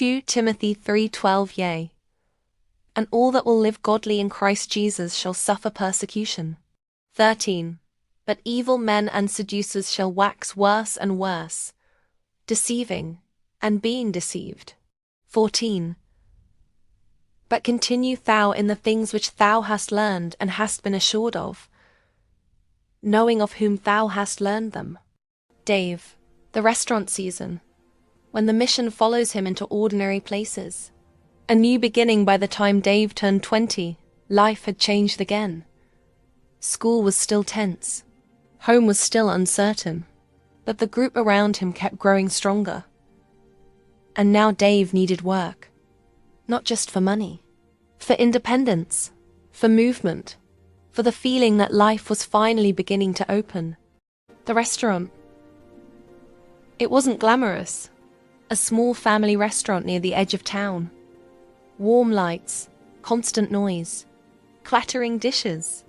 2 Timothy 3:12 Yea. And all that will live godly in Christ Jesus shall suffer persecution. 13. But evil men and seducers shall wax worse and worse, deceiving, and being deceived. 14. But continue thou in the things which thou hast learned and hast been assured of, knowing of whom thou hast learned them. Dave, the restaurant season, when the mission follows him into ordinary places. A new beginning. By the time Dave turned 20, life had changed again. School was still tense. Home was still uncertain. But the group around him kept growing stronger. And now Dave needed work. Not just for money. For independence. For movement. For the feeling that life was finally beginning to open. The restaurant. It wasn't glamorous. A small family restaurant near the edge of town. Warm lights, constant noise, clattering dishes,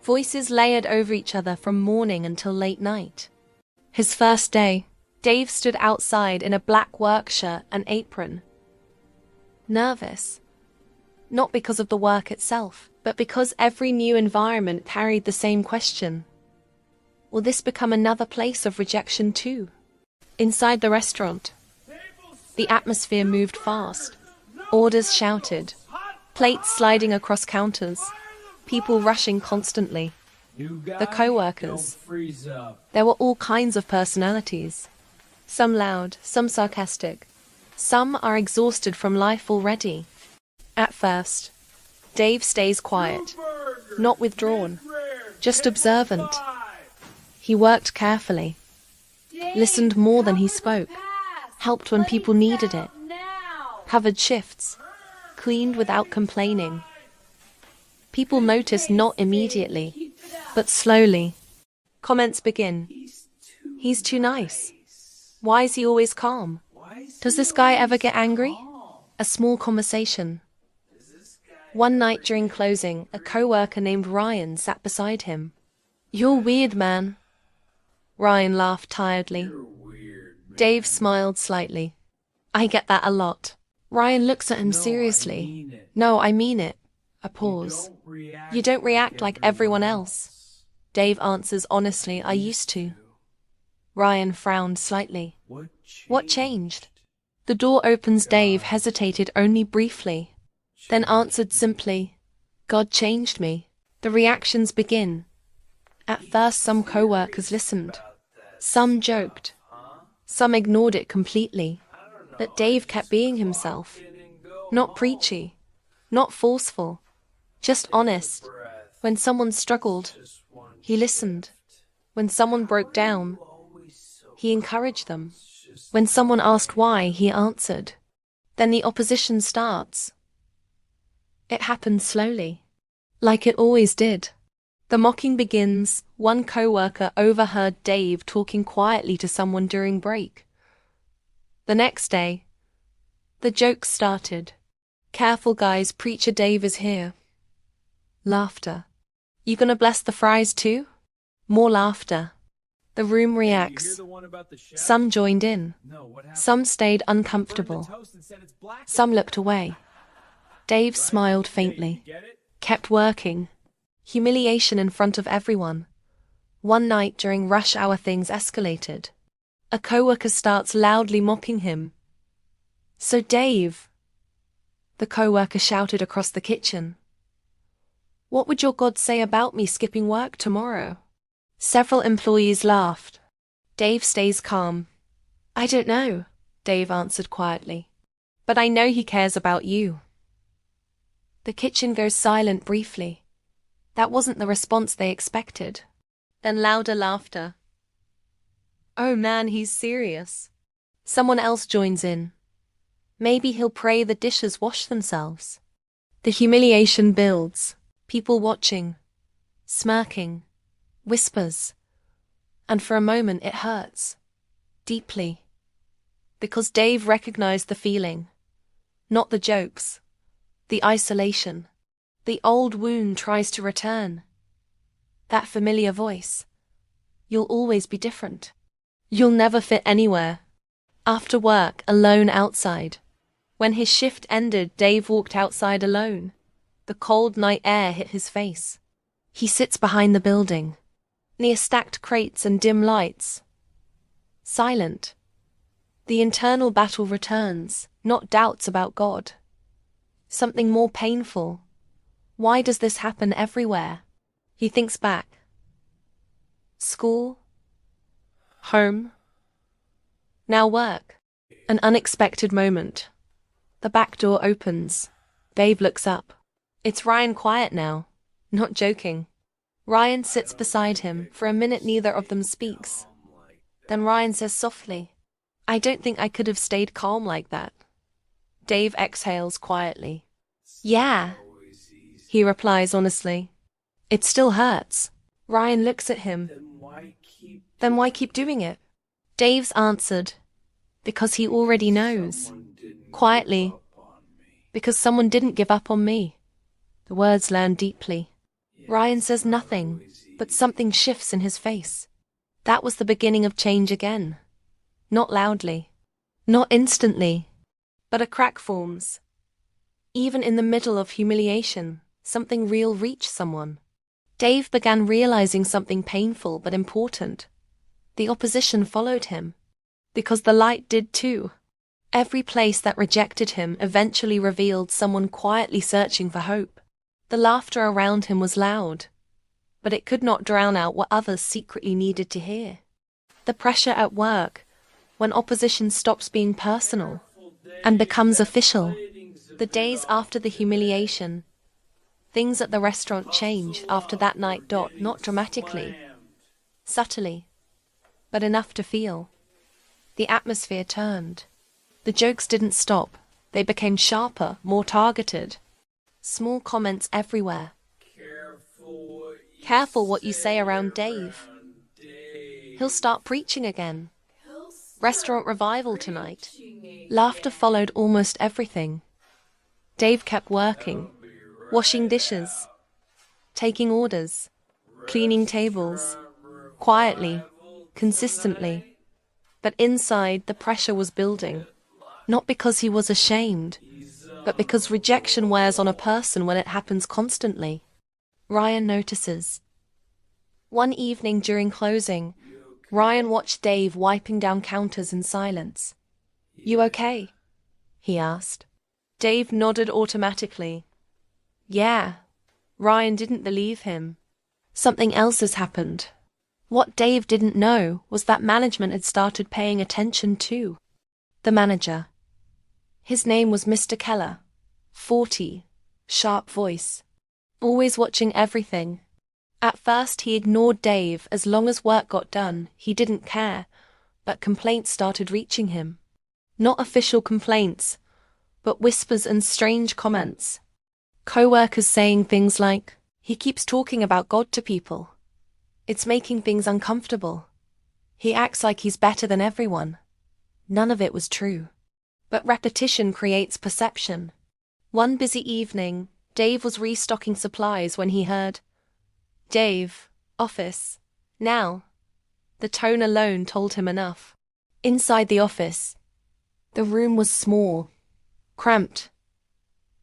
voices layered over each other from morning until late night. His first day, Dave stood outside in a black work shirt and apron. Nervous. Not because of the work itself, but because every new environment carried the same question. Will this become another place of rejection too? Inside the restaurant, the atmosphere moved fast. Orders shouted, plates sliding across counters, people rushing constantly. The co-workers. There were all kinds of personalities. Some loud, some sarcastic. Some are exhausted from life already. At first, Dave stays quiet, not withdrawn, just observant. He worked carefully, listened more than he spoke, helped when people needed it, covered shifts, cleaned without complaining. People noticed not immediately, but slowly. Comments begin. He's too nice. Why is he always calm? Does this guy ever get angry? A small conversation. One night during closing, a co-worker named Ryan sat beside him. You're weird, man. Ryan laughed tiredly. Dave smiled slightly. I get that a lot. Ryan looks at him seriously. No, I mean it. A pause. You don't react like everyone else. Dave answers honestly, I used to. Ryan frowned slightly. What changed? The door opens. Dave hesitated only briefly, then answered simply, God changed me. The reactions begin. At first some co-workers listened. Some joked. Some ignored it completely. But Dave kept being himself. Not preachy. Not forceful. Just honest. When someone struggled, he listened. When someone broke down, he encouraged them. When someone asked why, he answered. Then the opposition starts. It happens slowly. Like it always did. The mocking begins. One co-worker overheard Dave talking quietly to someone during break. The next day, the jokes started. Careful guys, preacher Dave is here. Laughter. You gonna bless the fries too? More laughter. The room reacts. Some joined in. Some stayed uncomfortable. Some looked away. Dave smiled faintly. Kept working. Humiliation in front of everyone. One night during rush hour things escalated. A co-worker starts loudly mocking him. So Dave, the co-worker shouted across the kitchen. What would your God say about me skipping work tomorrow? Several employees laughed. Dave stays calm. I don't know, Dave answered quietly. But I know he cares about you. The kitchen goes silent briefly. That wasn't the response they expected. Then louder laughter. Oh man, he's serious. Someone else joins in. Maybe he'll pray the dishes wash themselves. The humiliation builds. People watching. Smirking. Whispers. And for a moment it hurts. Deeply. Because Dave recognized the feeling. Not the jokes. The isolation. The old wound tries to return. That familiar voice. You'll always be different. You'll never fit anywhere. After work, alone outside. When his shift ended, Dave walked outside alone. The cold night air hit his face. He sits behind the building, near stacked crates and dim lights. Silent. The internal battle returns, not doubts about God. Something more painful. Why does this happen everywhere? He thinks back. School. Home. Now work. An unexpected moment. The back door opens. Dave looks up. It's Ryan, quiet now. Not joking. Ryan sits beside him. For a minute neither of them speaks. Then Ryan says softly, "I don't think I could have stayed calm like that." Dave exhales quietly. "Yeah," he replies honestly. "It still hurts." Ryan looks at him. Then why keep doing it? Dave's answered, "Because he already knows." Quietly, "Because someone didn't give up on me." The words land deeply. Ryan says nothing, but something shifts in his face. That was the beginning of change again. Not loudly, not instantly, but a crack forms. Even in the middle of humiliation, something real reached someone. Dave began realizing something painful but important. The opposition followed him, because the light did too. Every place that rejected him eventually revealed someone quietly searching for hope. The laughter around him was loud, but it could not drown out what others secretly needed to hear. The pressure at work, when opposition stops being personal and becomes official. The days after the humiliation, things at the restaurant change after that night. Not dramatically, subtly, but enough to feel. The atmosphere turned. The jokes didn't stop. They became sharper, more targeted. Small comments everywhere. Careful what you say around Dave. He'll start preaching again. Restaurant revival tonight. Laughter followed almost everything. Dave kept working, washing dishes, taking orders, cleaning tables, quietly, consistently. But inside, the pressure was building. Not because he was ashamed, but because rejection wears on a person when it happens constantly. Ryan notices. One evening during closing, Ryan watched Dave wiping down counters in silence. "You okay?" he asked. Dave nodded automatically. Yeah. Ryan didn't believe him. Something else has happened. What Dave didn't know was that management had started paying attention too. The manager. His name was Mr. Keller. 40. Sharp voice. Always watching everything. At first he ignored Dave. As long as work got done, he didn't care. But complaints started reaching him. Not official complaints, but whispers and strange comments. Co-workers saying things like, "He keeps talking about God to people. It's making things uncomfortable. He acts like he's better than everyone." None of it was true. But repetition creates perception. One busy evening, Dave was restocking supplies when he heard, "Dave, office, now." The tone alone told him enough. Inside the office, the room was small, cramped.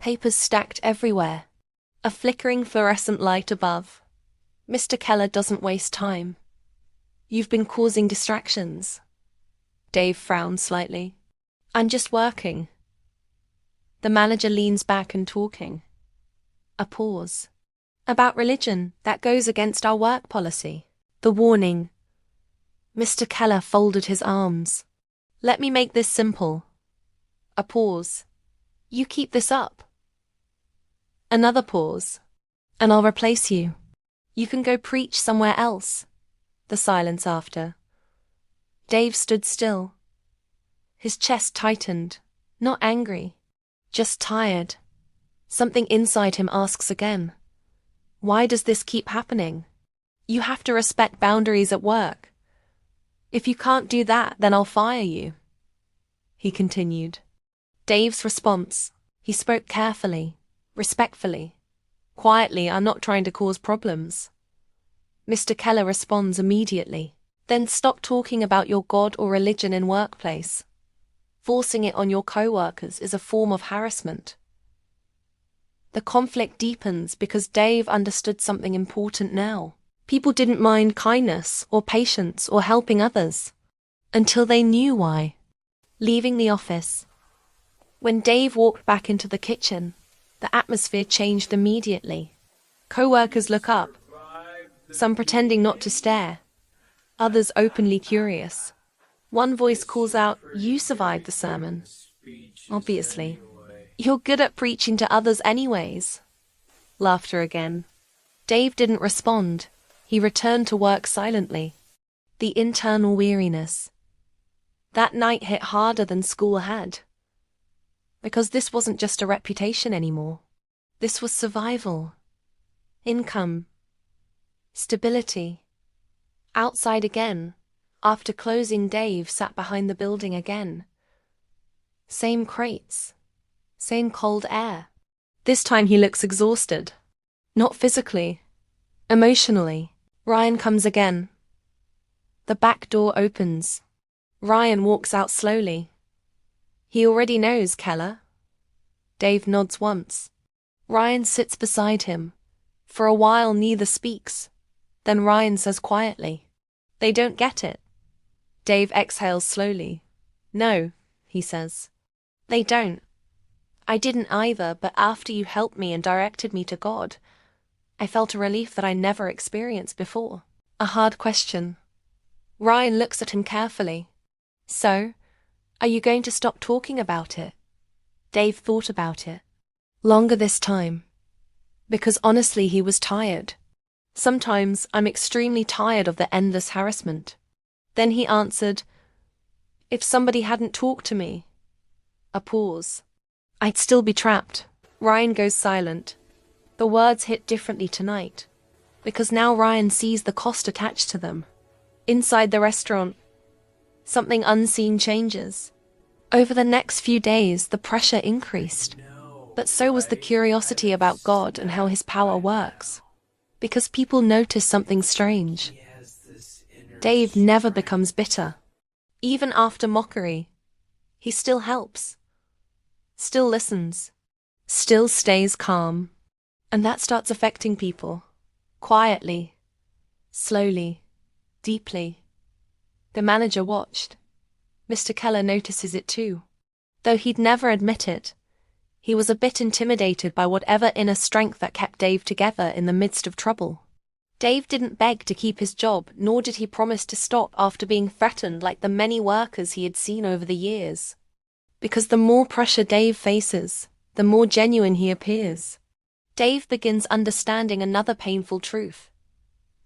Papers stacked everywhere. A flickering fluorescent light above. "Mr. Keller doesn't waste time. You've been causing distractions." Dave frowned slightly. "I'm just working." The manager leans back and talking. A pause. "About religion, that goes against our work policy." The warning. Mr. Keller folded his arms. "Let me make this simple." A pause. "You keep this up." Another pause. "And I'll replace you. You can go preach somewhere else." The silence after. Dave stood still. His chest tightened. Not angry. Just tired. Something inside him asks again. Why does this keep happening? You have to respect boundaries at work. If you can't do that, then I'll fire you. He continued. Dave's response. He spoke carefully, respectfully. Quietly, "I'm not trying to cause problems." Mr. Keller responds immediately. "Then stop talking about your God or religion in workplace." Forcing it on your co-workers is a form of harassment. The conflict deepens because Dave understood something important now. People didn't mind kindness or patience or helping others until they knew why. Leaving the office. When Dave walked back into the kitchen, the atmosphere changed immediately. Co-workers look up, some pretending not to stare, others openly curious. One voice calls out, "You survived the sermon." Obviously. "You're good at preaching to others anyways." Laughter again. Dave didn't respond. He returned to work silently. The internal weariness. That night hit harder than school had. Because this wasn't just a reputation anymore. This was survival. Income. Stability. Outside again. After closing, Dave sat behind the building again. Same crates. Same cold air. This time he looks exhausted. Not physically. Emotionally. Ryan comes again. The back door opens. Ryan walks out slowly. He already knows Keller. Dave nods once. Ryan sits beside him. For a while neither speaks. Then Ryan says quietly, "They don't get it." Dave exhales slowly. "No," he says. "They don't. I didn't either, but after you helped me and directed me to God, I felt a relief that I never experienced before." A hard question. Ryan looks at him carefully. "So, are you going to stop talking about it?" Dave thought about it. Longer this time. Because honestly he was tired. "Sometimes I'm extremely tired of the endless harassment." Then he answered, "If somebody hadn't talked to me." A pause. "I'd still be trapped." Ryan goes silent. The words hit differently tonight. Because now Ryan sees the cost attached to them. Inside the restaurant, something unseen changes. Over the next few days, the pressure increased. But so was the curiosity about God and how his power works. Because people notice something strange. Dave never becomes bitter. Even after mockery, he still helps. Still listens. Still stays calm. And that starts affecting people. Quietly. Slowly. Deeply. The manager watched. Mr. Keller notices it too. Though he'd never admit it, he was a bit intimidated by whatever inner strength that kept Dave together in the midst of trouble. Dave didn't beg to keep his job, nor did he promise to stop after being threatened like the many workers he had seen over the years. Because the more pressure Dave faces, the more genuine he appears. Dave begins understanding another painful truth.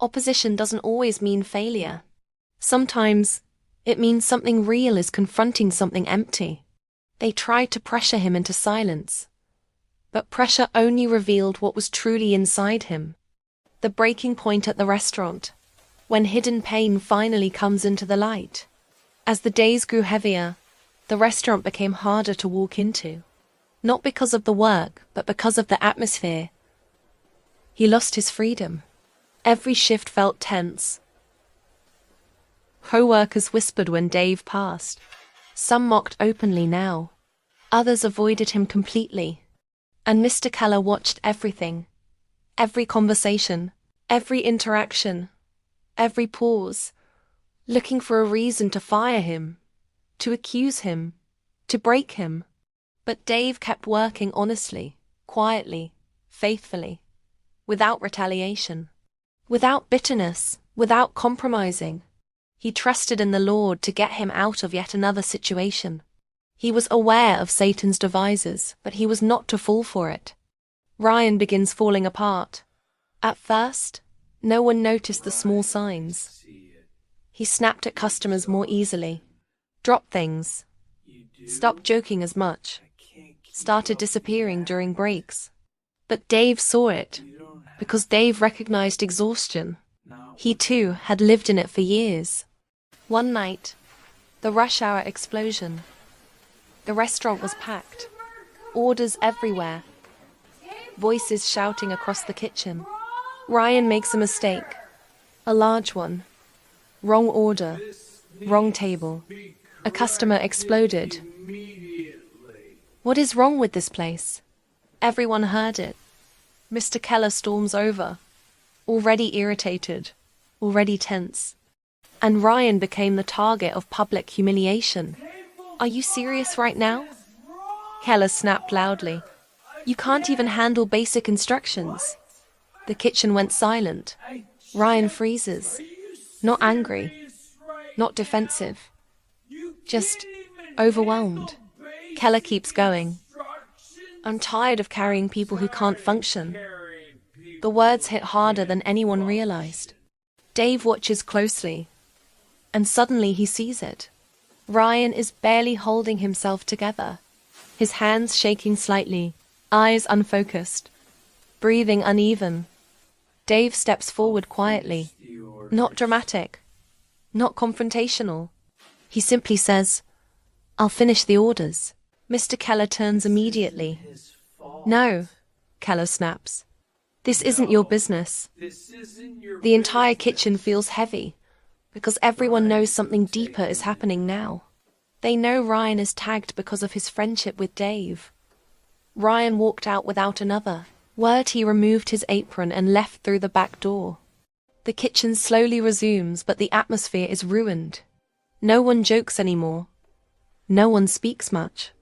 Opposition doesn't always mean failure. Sometimes, it means something real is confronting something empty. They tried to pressure him into silence. But pressure only revealed what was truly inside him. The breaking point at the restaurant. When hidden pain finally comes into the light. As the days grew heavier, the restaurant became harder to walk into. Not because of the work, but because of the atmosphere. He lost his freedom. Every shift felt tense. Co-workers whispered when Dave passed. Some mocked openly now. Others avoided him completely. And Mr. Keller watched everything. Every conversation. Every interaction. Every pause. Looking for a reason to fire him. To accuse him. To break him. But Dave kept working honestly, quietly, faithfully. Without retaliation. Without bitterness. Without compromising. He trusted in the Lord to get him out of yet another situation. He was aware of Satan's devices, but he was not to fall for it. Ryan begins falling apart. At first, no one noticed the small signs. He snapped at customers more easily. Dropped things. Stopped joking as much. Started disappearing during breaks. But Dave saw it, because Dave recognized exhaustion. He too had lived in it for years. One night, the rush hour explosion. The restaurant was packed. Orders everywhere. Voices shouting across the kitchen. Ryan makes a mistake. A large one. Wrong order. Wrong table. A customer exploded. What is wrong with this place? Everyone heard it. Mr. Keller storms over, already irritated, already tense. And Ryan became the target of public humiliation. Are you serious right now? Keller snapped loudly. You can't even handle basic instructions. The kitchen went silent. Ryan freezes. Not angry. Not defensive. Just overwhelmed. Keller keeps going. I'm tired of carrying people who can't function. The words hit harder than anyone realized. Dave watches closely, and suddenly he sees it. Ryan is barely holding himself together, his hands shaking slightly, eyes unfocused, breathing uneven. Dave steps forward quietly, not dramatic, not confrontational. He simply says, "I'll finish the orders." Mr. Keller turns immediately. "No," Keller snaps. "This isn't your business." The entire kitchen feels heavy, because everyone knows something deeper is happening now. They know Ryan is tagged because of his friendship with Dave. Ryan walked out without another word. He removed his apron and left through the back door. The kitchen slowly resumes, but the atmosphere is ruined. No one jokes anymore. No one speaks much.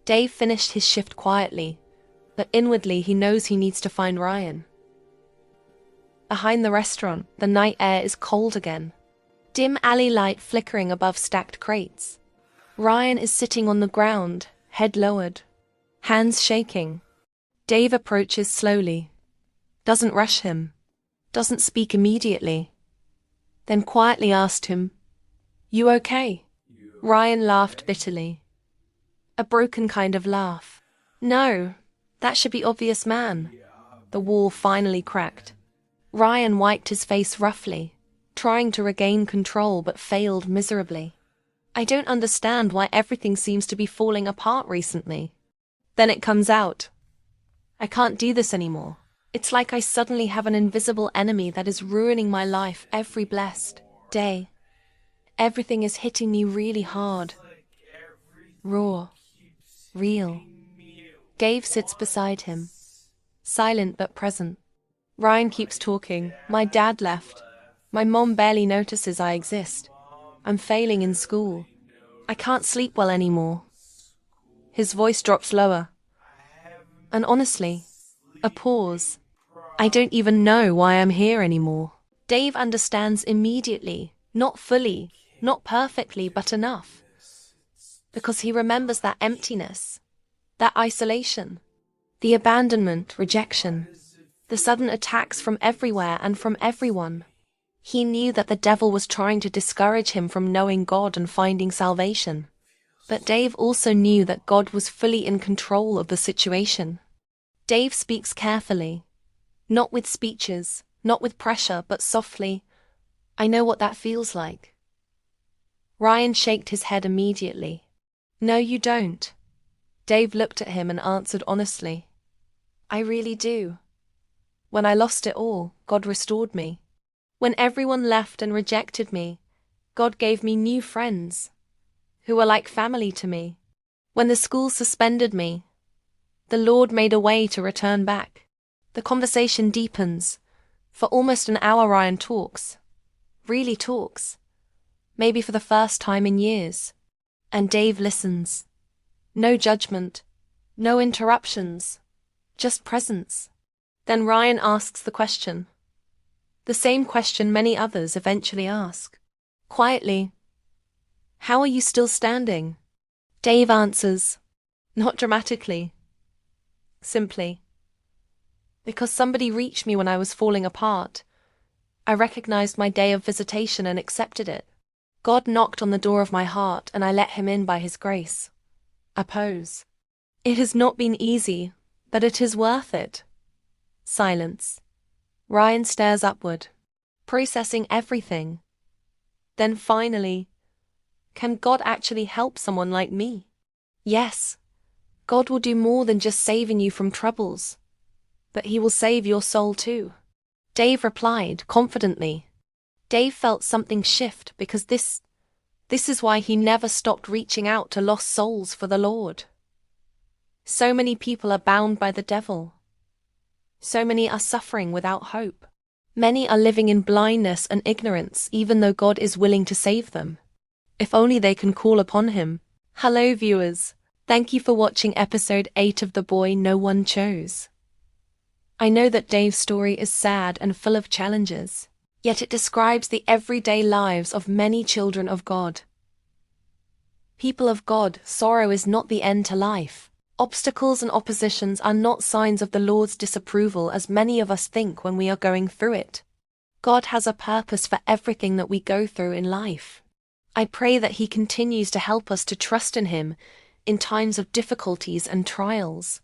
Dave finished his shift quietly, but inwardly he knows he needs to find Ryan. Behind the restaurant, the night air is cold again. Dim alley light flickering above stacked crates. Ryan is sitting on the ground, head lowered, hands shaking. Dave approaches slowly, doesn't rush him, doesn't speak immediately, then quietly asked him, "You okay?" Ryan laughed bitterly. A broken kind of laugh. "No, that should be obvious, man." The wall finally cracked. Ryan wiped his face roughly, trying to regain control but failed miserably. "I don't understand why everything seems to be falling apart recently." Then it comes out. "I can't do this anymore. It's like I suddenly have an invisible enemy that is ruining my life every blessed day. Everything is hitting me really hard. Raw. Real." Dave sits beside him, silent but present. Ryan keeps talking. "My dad left. My mom barely notices I exist. I'm failing in school. I can't sleep well anymore." His voice drops lower. "And honestly," a pause, "I don't even know why I'm here anymore." Dave understands immediately, not fully, not perfectly, but enough. Because he remembers that emptiness, that isolation, the abandonment, rejection, the sudden attacks from everywhere and from everyone. He knew that the devil was trying to discourage him from knowing God and finding salvation. But Dave also knew that God was fully in control of the situation. Dave speaks carefully, not with speeches, not with pressure, but softly. "I know what that feels like." Ryan shaked his head immediately. "No, you don't." Dave looked at him and answered honestly, "I really do. When I lost it all, God restored me. When everyone left and rejected me, God gave me new friends, who were like family to me. When the school suspended me, the Lord made a way to return back." The conversation deepens. For almost an hour Ryan talks. Really talks. Maybe for the first time in years. And Dave listens. No judgment. No interruptions. Just presence. Then Ryan asks the question. The same question many others eventually ask. Quietly. "How are you still standing?" Dave answers. Not dramatically. Simply. "Because somebody reached me when I was falling apart. I recognized my day of visitation and accepted it. God knocked on the door of my heart and I let him in by his grace." A pause. "It has not been easy, but it is worth it." Silence. Ryan stares upward, processing everything. Then finally, "Can God actually help someone like me?" "Yes. God will do more than just saving you from troubles, but he will save your soul too." Dave replied confidently. Dave felt something shift because this This is why he never stopped reaching out to lost souls for the Lord. So many people are bound by the devil. So many are suffering without hope. Many are living in blindness and ignorance even though God is willing to save them. If only they can call upon him. Hello viewers, thank you for watching episode 8 of The Boy No One Chose. I know that Dave's story is sad and full of challenges, yet it describes the everyday lives of many children of God. People of God, sorrow is not the end to life. Obstacles and oppositions are not signs of the Lord's disapproval as many of us think when we are going through it. God has a purpose for everything that we go through in life. I pray that He continues to help us to trust in Him in times of difficulties and trials.